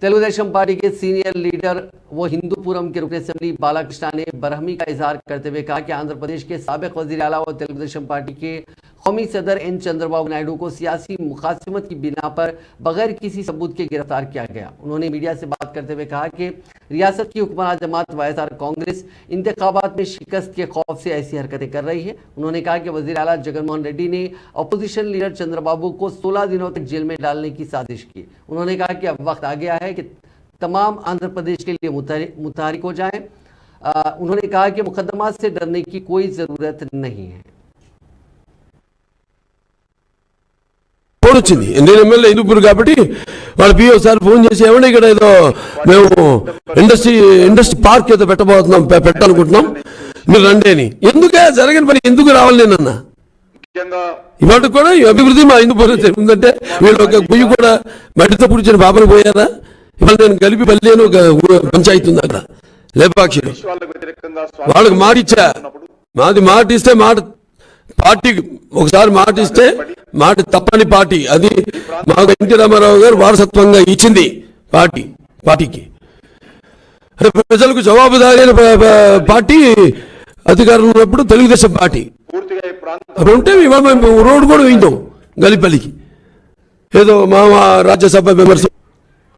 Telugu Desam party के senior leader व हिंदूपुरम के रुकन असेंबली बालाकृष्णा ने बरहमी का इजहार करते हुए कहा कि आंध्र प्रदेश के साबिक वजीर आला व तेलुगुदेशम पार्टी के कौमी सदर एन चंद्रबाबू नायडू को सियासी मुखासिमत की बिना पर बगैर किसी सबूत के गिरफ्तार किया गया। उन्होंने मीडिया से बात करते हुए कहा कि रियासत की हुक्मरान जमात वाईएसआर कांग्रेस इंतखाबात में शिकस्त के खौफ से ऐसी हरकतें कर रही है। उन्होंने कहा कि वजीर आला जगनमोहन रेड्डी ने अपोजिशन लीडर चंद्रबाबू को 16 दिनों तक जेल में डालने की साजिश की। उन्होंने कहा कि अब वक्त आ गया है कि तमाम आंध्र प्रदेश के लिए मुतहरिक हो जाएं। उन्होंने कहा कि मुकदमा से डरने की कोई जरूरत नहीं है। వచ్చింది నేను ఎమ్మెల్యే హిందూపూర్ కాబట్టి వాళ్ళ పిఓ సార్ ఫోన్ చేసి ఏమంటే ఇక్కడ ఏదో మేము ఇండస్ట్రీ పార్క్ ఏదో పెట్టాలనుకుంటున్నాం మీరు రండి అని। ఎందుకే జరగని పని ఎందుకు రావాలి నేనన్నా? ఇవాళ కూడా అభివృద్ధి మా హిందూపూర్ ఉందంటే వీళ్ళు ఒక పొయ్యి కూడా మట్టితో పుడిచిన బాబులు పోయారా? ఇవాళ నేను కలిపి పల్లి అని ఒక పంచాయతీ ఉంది అక్కడ లేపాక్షిలో వాళ్ళకి మాట ఇచ్చా, మాట ఇస్తే మాట పార్టీకి ఒకసారి మాట ఇస్తే మాట తప్పని పార్టీ అది మాకు ఎన్టీ రామారావు గారు వారసత్వంగా ఇచ్చింది పార్టీకి ప్రజలకు జవాబుదారీ పార్టీ అధికారంలో ఉన్నప్పుడు తెలుగుదేశం పార్టీ అప్పుడు ఉంటే రోడ్డు కూడా వేయించాం గలిపల్లికి ఏదో మా రాజ్యసభ మెంబర్స్